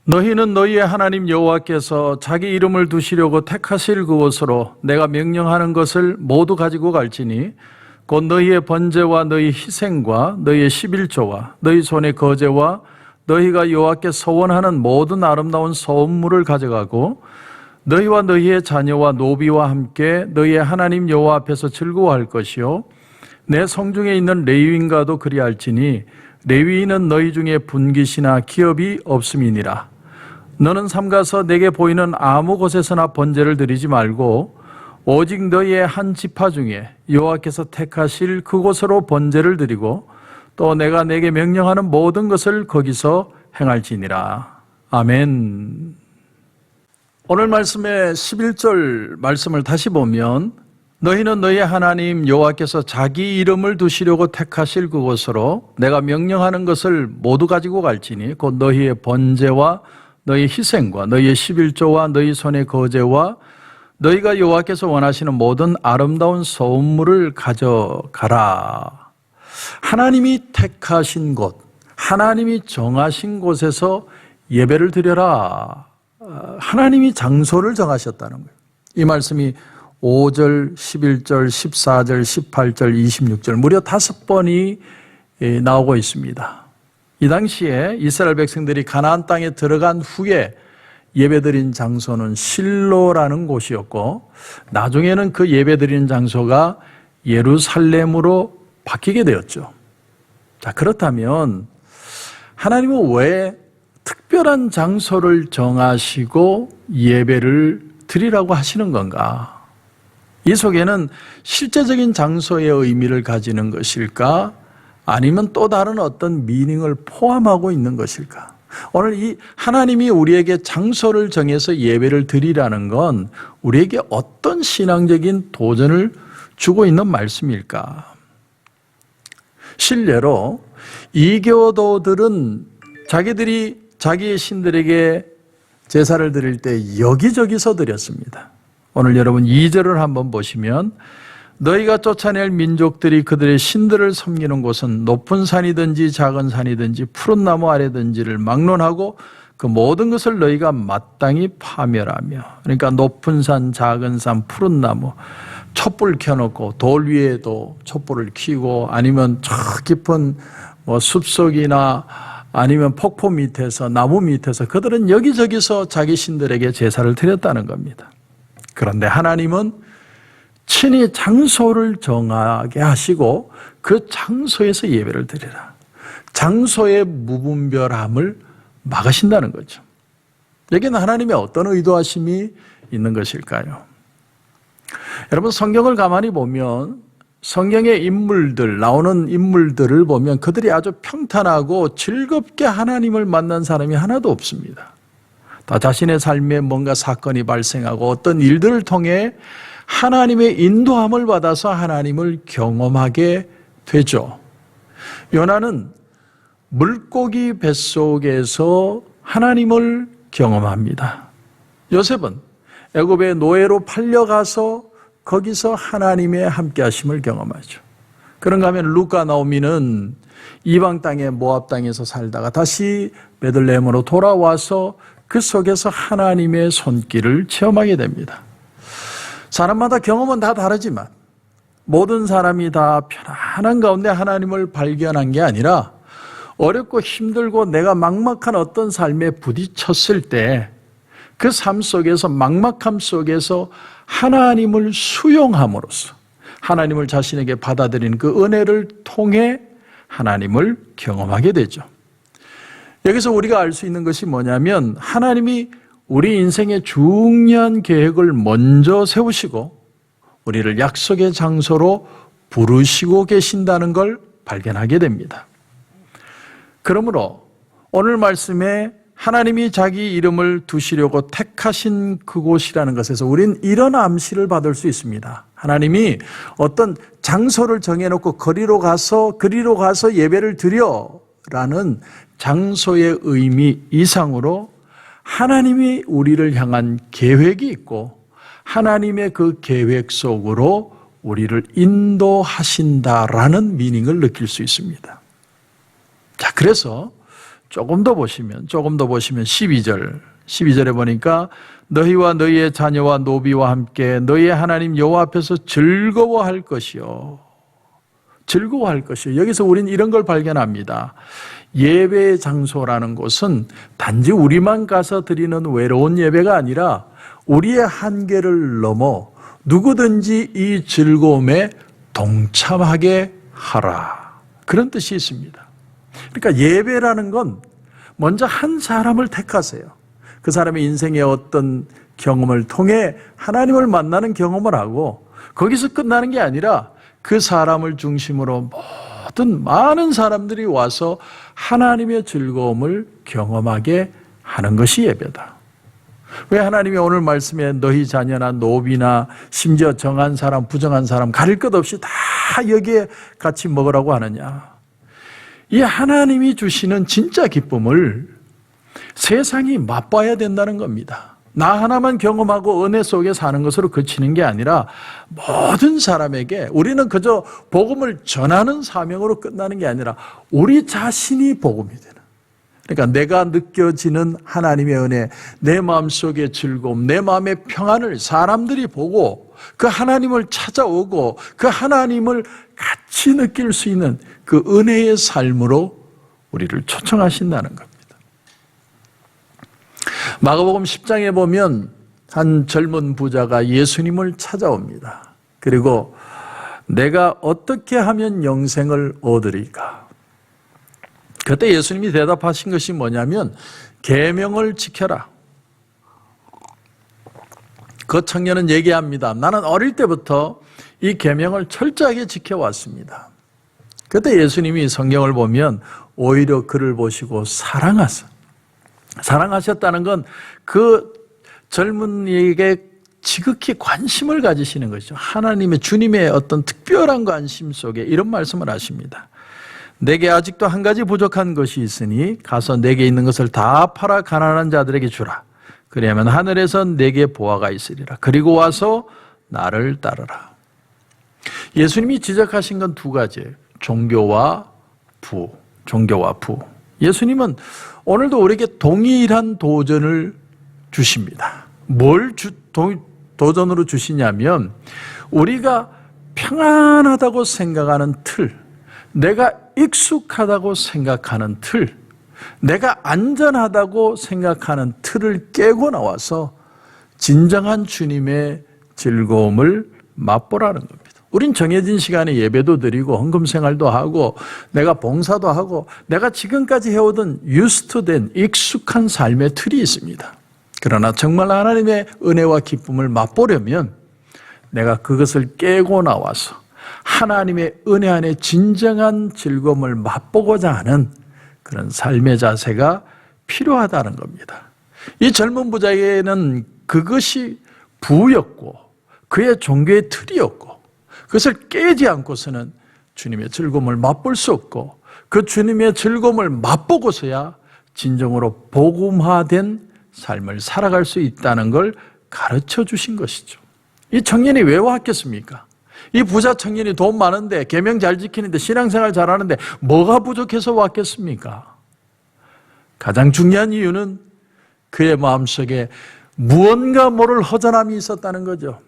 너희는 너희의 하나님 여호와께서 자기 이름을 두시려고 택하실 그곳으로 내가 명령하는 것을 모두 가지고 갈지니 곧 너희의 번제와 너희 희생과 너희의 11조와 너희 손의 거제와 너희가 여호와께 서원하는 모든 아름다운 소음물을 가져가고 너희와 너희의 자녀와 노비와 함께 너희의 하나님 여호와 앞에서 즐거워할 것이요 내 성중에 있는 레위인과도 그리할지니 레위인은 너희 중에 분깃이나 기업이 없음이니라. 너는 삼가서 내게 보이는 아무 곳에서나 번제를 드리지 말고 오직 너희의 한 지파 중에 여호와께서 택하실 그곳으로 번제를 드리고 또 내가 내게 명령하는 모든 것을 거기서 행할지니라. 아멘. 오늘 말씀의 11절 말씀을 다시 보면 너희는 너희의 하나님 여호와께서 자기 이름을 두시려고 택하실 그곳으로 내가 명령하는 것을 모두 가지고 갈지니 곧 너희의 번제와 너희 희생과 너희의 11조와 너희 손의 거제와 너희가 여호와께서 원하시는 모든 아름다운 소음물을 가져가라. 하나님이 택하신 곳, 하나님이 정하신 곳에서 예배를 드려라. 하나님이 장소를 정하셨다는 거예요. 이 말씀이 5절, 11절, 14절, 18절, 26절 무려 5번이 나오고 있습니다. 이 당시에 이스라엘 백성들이 가나안 땅에 들어간 후에 예배드린 장소는 실로라는 곳이었고 나중에는 그 예배드리는 장소가 예루살렘으로 바뀌게 되었죠. 자, 그렇다면 하나님은 왜 특별한 장소를 정하시고 예배를 드리라고 하시는 건가? 이 속에는 실제적인 장소의 의미를 가지는 것일까? 아니면 또 다른 어떤 미닝을 포함하고 있는 것일까? 오늘 이 하나님이 우리에게 장소를 정해서 예배를 드리라는 건 우리에게 어떤 신앙적인 도전을 주고 있는 말씀일까? 실례로 이교도들은 자기들이 자기의 신들에게 제사를 드릴 때 여기저기서 드렸습니다. 오늘 여러분 2절을 한번 보시면 너희가 쫓아낼 민족들이 그들의 신들을 섬기는 곳은 높은 산이든지 작은 산이든지 푸른 나무 아래든지를 막론하고 그 모든 것을 너희가 마땅히 파멸하며, 그러니까 높은 산, 작은 산, 푸른 나무, 촛불 켜놓고 돌 위에도 촛불을 켜고 아니면 저 깊은 숲속이나 아니면 폭포 밑에서 나무 밑에서 그들은 여기저기서 자기 신들에게 제사를 드렸다는 겁니다. 그런데 하나님은 친히 장소를 정하게 하시고 그 장소에서 예배를 드리라. 장소의 무분별함을 막으신다는 거죠. 여기는 하나님의 어떤 의도하심이 있는 것일까요? 여러분, 성경을 가만히 보면 성경의 인물들, 나오는 인물들을 보면 그들이 아주 평탄하고 즐겁게 하나님을 만난 사람이 하나도 없습니다. 다 자신의 삶에 뭔가 사건이 발생하고 어떤 일들을 통해 하나님의 인도함을 받아서 하나님을 경험하게 되죠. 요나는 물고기 뱃속에서 하나님을 경험합니다. 요셉은 애굽의 노예로 팔려가서 거기서 하나님의 함께하심을 경험하죠. 그런가 하면 루카 나오미는 이방 땅의 모압 땅에서 살다가 다시 베들레헴으로 돌아와서 그 속에서 하나님의 손길을 체험하게 됩니다. 사람마다 경험은 다 다르지만 모든 사람이 다 편안한 가운데 하나님을 발견한 게 아니라 어렵고 힘들고 내가 막막한 어떤 삶에 부딪혔을 때 그 삶 속에서 막막함 속에서 하나님을 수용함으로써 하나님을 자신에게 받아들이는 그 은혜를 통해 하나님을 경험하게 되죠. 여기서 우리가 알 수 있는 것이 뭐냐면 하나님이 우리 인생의 중요한 계획을 먼저 세우시고 우리를 약속의 장소로 부르시고 계신다는 걸 발견하게 됩니다. 그러므로 오늘 말씀에 하나님이 자기 이름을 두시려고 택하신 그곳이라는 것에서 우린 이런 암시를 받을 수 있습니다. 하나님이 어떤 장소를 정해놓고 그리로 가서 예배를 드려라는 장소의 의미 이상으로 하나님이 우리를 향한 계획이 있고 하나님의 그 계획 속으로 우리를 인도하신다라는 미닝을 느낄 수 있습니다. 자, 그래서 조금 더 보시면 12절에 보니까 너희와 너희의 자녀와 노비와 함께 너희의 하나님 여호와 앞에서 즐거워할 것이요. 즐거워할 것이요. 여기서 우리는 이런 걸 발견합니다. 예배의 장소라는 곳은 단지 우리만 가서 드리는 외로운 예배가 아니라 우리의 한계를 넘어 누구든지 이 즐거움에 동참하게 하라. 그런 뜻이 있습니다. 그러니까 예배라는 건 먼저 한 사람을 택하세요. 그 사람의 인생의 어떤 경험을 통해 하나님을 만나는 경험을 하고 거기서 끝나는 게 아니라 그 사람을 중심으로 모든 많은 사람들이 와서 하나님의 즐거움을 경험하게 하는 것이 예배다. 왜 하나님이 오늘 말씀에 너희 자녀나 노비나 심지어 정한 사람, 부정한 사람 가릴 것 없이 다 여기에 같이 먹으라고 하느냐? 이 하나님이 주시는 진짜 기쁨을 세상이 맛봐야 된다는 겁니다. 나 하나만 경험하고 은혜 속에 사는 것으로 그치는 게 아니라 모든 사람에게 우리는 그저 복음을 전하는 사명으로 끝나는 게 아니라 우리 자신이 복음이 되는, 그러니까 내가 느껴지는 하나님의 은혜, 내 마음속의 즐거움, 내 마음의 평안을 사람들이 보고 그 하나님을 찾아오고 그 하나님을 같이 느낄 수 있는 그 은혜의 삶으로 우리를 초청하신다는 겁니다. 마가복음 10장에 보면 한 젊은 부자가 예수님을 찾아옵니다. 그리고 내가 어떻게 하면 영생을 얻으리까? 그때 예수님이 대답하신 것이 뭐냐면 계명을 지켜라. 그 청년은 얘기합니다. 나는 어릴 때부터 이 계명을 철저하게 지켜왔습니다. 그때 예수님이 성경을 보면 오히려 그를 보시고 사랑하셨다는 건 그 젊은이에게 지극히 관심을 가지시는 것이죠. 하나님의 주님의 어떤 특별한 관심 속에 이런 말씀을 하십니다. 내게 아직도 한 가지 부족한 것이 있으니 가서 내게 있는 것을 다 팔아 가난한 자들에게 주라. 그리하면 하늘에서 내게 보화가 있으리라. 그리고 와서 나를 따르라. 예수님이 지적하신 건 두 가지예요. 종교와 부. 예수님은 오늘도 우리에게 동일한 도전을 주십니다. 뭘 도전으로 주시냐면 우리가 평안하다고 생각하는 틀, 내가 익숙하다고 생각하는 틀, 내가 안전하다고 생각하는 틀을 깨고 나와서 진정한 주님의 즐거움을 맛보라는 겁니다. 우린 정해진 시간에 예배도 드리고 헌금 생활도 하고 내가 봉사도 하고 내가 지금까지 해오던 유스트된 익숙한 삶의 틀이 있습니다. 그러나 정말 하나님의 은혜와 기쁨을 맛보려면 내가 그것을 깨고 나와서 하나님의 은혜 안에 진정한 즐거움을 맛보고자 하는 그런 삶의 자세가 필요하다는 겁니다. 이 젊은 부자에게는 그것이 부였고 그의 종교의 틀이었고 그것을 깨지 않고서는 주님의 즐거움을 맛볼 수 없고 그 주님의 즐거움을 맛보고서야 진정으로 복음화된 삶을 살아갈 수 있다는 걸 가르쳐 주신 것이죠. 이 청년이 왜 왔겠습니까? 이 부자 청년이 돈 많은데 계명 잘 지키는데 신앙생활 잘하는데 뭐가 부족해서 왔겠습니까? 가장 중요한 이유는 그의 마음속에 무언가 모를 허전함이 있었다는 거죠.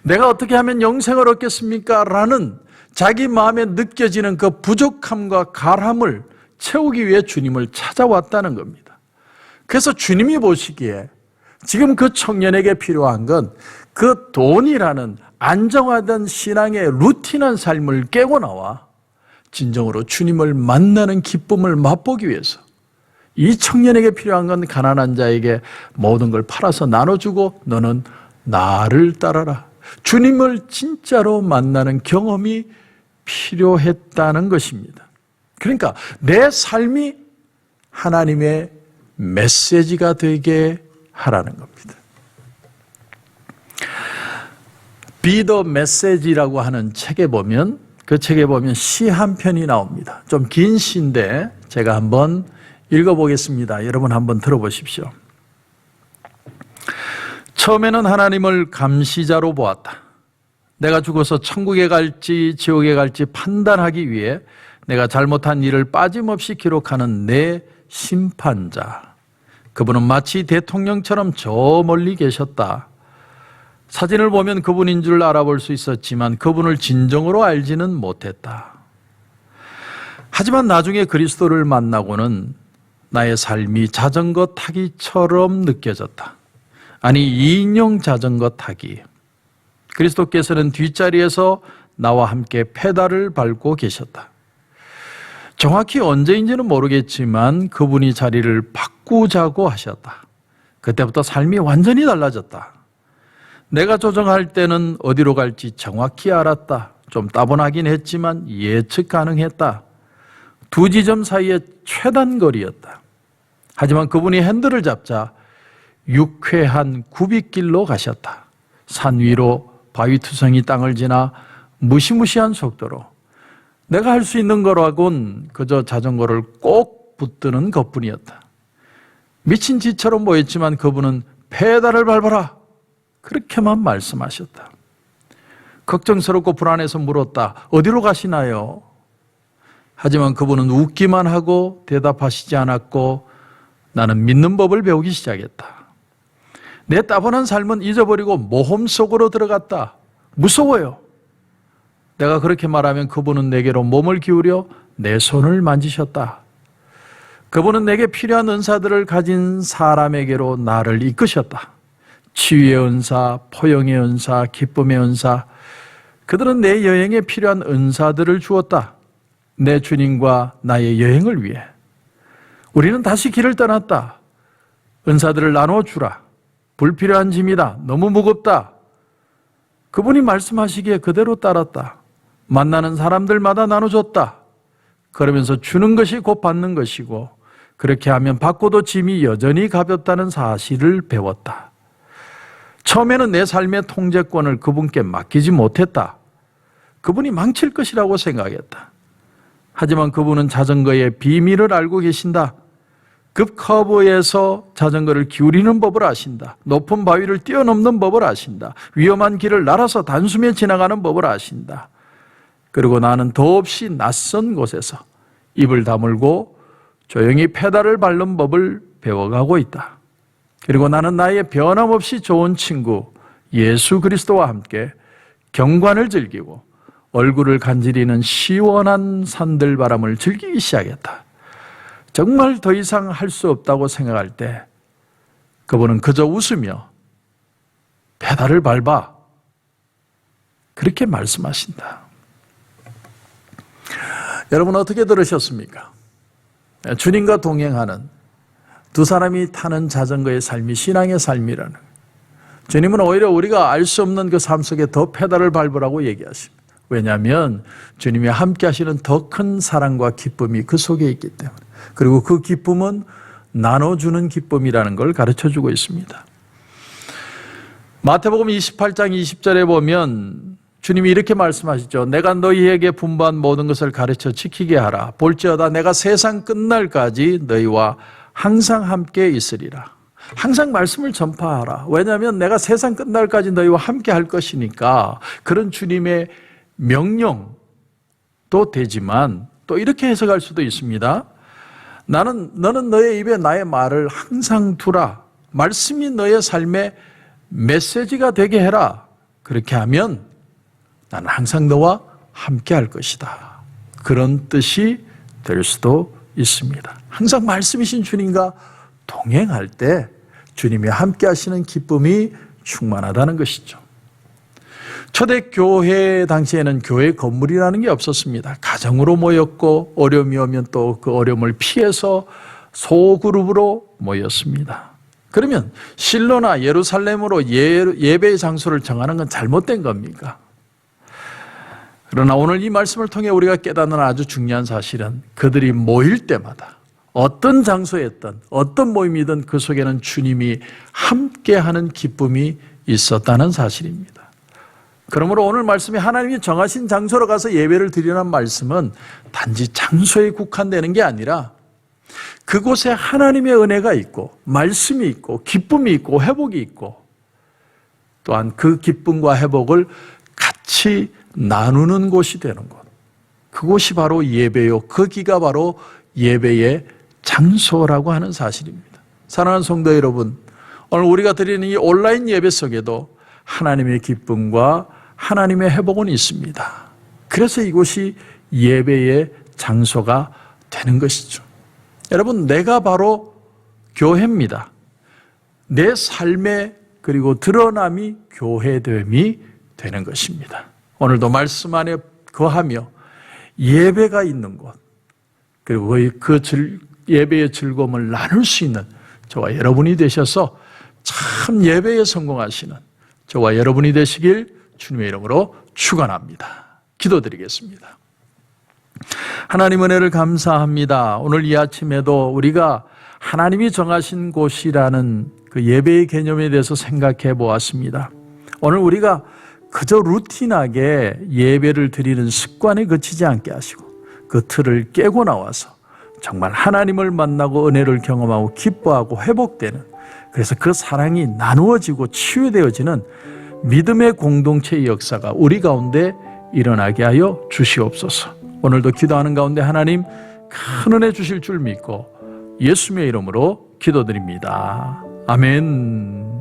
내가 어떻게 하면 영생을 얻겠습니까? 라는 자기 마음에 느껴지는 그 부족함과 가람을 채우기 위해 주님을 찾아왔다는 겁니다. 그래서 주님이 보시기에 지금 그 청년에게 필요한 건 그 돈이라는 안정화된 신앙의 루틴한 삶을 깨고 나와 진정으로 주님을 만나는 기쁨을 맛보기 위해서 이 청년에게 필요한 건 가난한 자에게 모든 걸 팔아서 나눠주고 너는 나를 따라라. 주님을 진짜로 만나는 경험이 필요했다는 것입니다. 그러니까 내 삶이 하나님의 메시지가 되게 하라는 겁니다. Be the Message라고 하는 책에 보면 그 책에 보면 시 한 편이 나옵니다. 좀 긴 시인데 제가 한번 읽어보겠습니다. 여러분 한번 들어보십시오. 처음에는 하나님을 감시자로 보았다. 내가 죽어서 천국에 갈지 지옥에 갈지 판단하기 위해 내가 잘못한 일을 빠짐없이 기록하는 내 심판자. 그분은 마치 대통령처럼 저 멀리 계셨다. 사진을 보면 그분인 줄 알아볼 수 있었지만 그분을 진정으로 알지는 못했다. 하지만 나중에 그리스도를 만나고는 나의 삶이 자전거 타기처럼 느껴졌다. 아니, 2인용 자전거 타기. 그리스도께서는 뒷자리에서 나와 함께 페달을 밟고 계셨다. 정확히 언제인지는 모르겠지만 그분이 자리를 바꾸자고 하셨다. 그때부터 삶이 완전히 달라졌다. 내가 조정할 때는 어디로 갈지 정확히 알았다. 좀 따분하긴 했지만 예측 가능했다. 두 지점 사이의 최단 거리였다. 하지만 그분이 핸들을 잡자 유쾌한 굽이길로 가셨다. 산 위로 바위투성이 땅을 지나 무시무시한 속도로. 내가 할 수 있는 거라곤 그저 자전거를 꼭 붙드는 것뿐이었다. 미친 짓처럼 보였지만 그분은 페달을 밟아라, 그렇게만 말씀하셨다. 걱정스럽고 불안해서 물었다. 어디로 가시나요? 하지만 그분은 웃기만 하고 대답하시지 않았고 나는 믿는 법을 배우기 시작했다. 내 따분한 삶은 잊어버리고 모험 속으로 들어갔다. 무서워요. 내가 그렇게 말하면 그분은 내게로 몸을 기울여 내 손을 만지셨다. 그분은 내게 필요한 은사들을 가진 사람에게로 나를 이끄셨다. 치유의 은사, 포용의 은사, 기쁨의 은사. 그들은 내 여행에 필요한 은사들을 주었다. 내 주님과 나의 여행을 위해. 우리는 다시 길을 떠났다. 은사들을 나눠주라. 불필요한 짐이다. 너무 무겁다. 그분이 말씀하시기에 그대로 따랐다. 만나는 사람들마다 나눠줬다. 그러면서 주는 것이 곧 받는 것이고 그렇게 하면 받고도 짐이 여전히 가볍다는 사실을 배웠다. 처음에는 내 삶의 통제권을 그분께 맡기지 못했다. 그분이 망칠 것이라고 생각했다. 하지만 그분은 자전거의 비밀을 알고 계신다. 급 커브에서 자전거를 기울이는 법을 아신다. 높은 바위를 뛰어넘는 법을 아신다. 위험한 길을 날아서 단숨에 지나가는 법을 아신다. 그리고 나는 더없이 낯선 곳에서 입을 다물고 조용히 페달을 밟는 법을 배워가고 있다. 그리고 나는 나의 변함없이 좋은 친구 예수 그리스도와 함께 경관을 즐기고 얼굴을 간지리는 시원한 산들바람을 즐기기 시작했다. 정말 더 이상 할 수 없다고 생각할 때 그분은 그저 웃으며 페달을 밟아, 그렇게 말씀하신다. 여러분 어떻게 들으셨습니까? 주님과 동행하는 두 사람이 타는 자전거의 삶이 신앙의 삶이라는 거예요. 주님은 오히려 우리가 알 수 없는 그 삶 속에 더 페달을 밟으라고 얘기하십니다. 왜냐하면 주님이 함께 하시는 더 큰 사랑과 기쁨이 그 속에 있기 때문에. 그리고 그 기쁨은 나눠주는 기쁨이라는 걸 가르쳐주고 있습니다. 마태복음 28장 20절에 보면 주님이 이렇게 말씀하시죠. 내가 너희에게 분부한 모든 것을 가르쳐 지키게 하라. 볼지어다 내가 세상 끝날까지 너희와 항상 함께 있으리라. 항상 말씀을 전파하라. 왜냐하면 내가 세상 끝날까지 너희와 함께 할 것이니까. 그런 주님의 명령도 되지만 또 이렇게 해석할 수도 있습니다. 너는 너의 입에 나의 말을 항상 두라. 말씀이 너의 삶의 메시지가 되게 해라. 그렇게 하면 나는 항상 너와 함께 할 것이다. 그런 뜻이 될 수도 있습니다. 항상 말씀이신 주님과 동행할 때 주님이 함께 하시는 기쁨이 충만하다는 것이죠. 초대교회 당시에는 교회 건물이라는 게 없었습니다. 가정으로 모였고 어려움이 오면 또 그 어려움을 피해서 소그룹으로 모였습니다. 그러면 실로나 예루살렘으로 예배의 장소를 정하는 건 잘못된 겁니까? 그러나 오늘 이 말씀을 통해 우리가 깨닫는 아주 중요한 사실은 그들이 모일 때마다 어떤 장소였든 어떤 모임이든 그 속에는 주님이 함께하는 기쁨이 있었다는 사실입니다. 그러므로 오늘 말씀이 하나님이 정하신 장소로 가서 예배를 드리라는 말씀은 단지 장소에 국한되는 게 아니라 그곳에 하나님의 은혜가 있고 말씀이 있고 기쁨이 있고 회복이 있고 또한 그 기쁨과 회복을 같이 나누는 곳이 되는 곳. 그곳이 바로 예배요. 거기가 바로 예배의 장소라고 하는 사실입니다. 사랑하는 성도 여러분, 오늘 우리가 드리는 이 온라인 예배 속에도 하나님의 기쁨과 하나님의 회복은 있습니다. 그래서 이곳이 예배의 장소가 되는 것이죠. 여러분, 내가 바로 교회입니다. 내 삶의 그리고 드러남이 교회됨이 되는 것입니다. 오늘도 말씀 안에 거하며 예배가 있는 곳, 그리고 그 예배의 즐거움을 나눌 수 있는 저와 여러분이 되셔서 참 예배에 성공하시는 저와 여러분이 되시길 주님의 이름으로 축원합니다. 기도드리겠습니다. 하나님 은혜를 감사합니다. 오늘 이 아침에도 우리가 하나님이 정하신 곳이라는 그 예배의 개념에 대해서 생각해 보았습니다. 오늘 우리가 그저 루틴하게 예배를 드리는 습관에 그치지 않게 하시고 그 틀을 깨고 나와서 정말 하나님을 만나고 은혜를 경험하고 기뻐하고 회복되는, 그래서 그 사랑이 나누어지고 치유되어지는 믿음의 공동체의 역사가 우리 가운데 일어나게 하여 주시옵소서. 오늘도 기도하는 가운데 하나님 큰 은혜 주실 줄 믿고 예수님의 이름으로 기도드립니다. 아멘.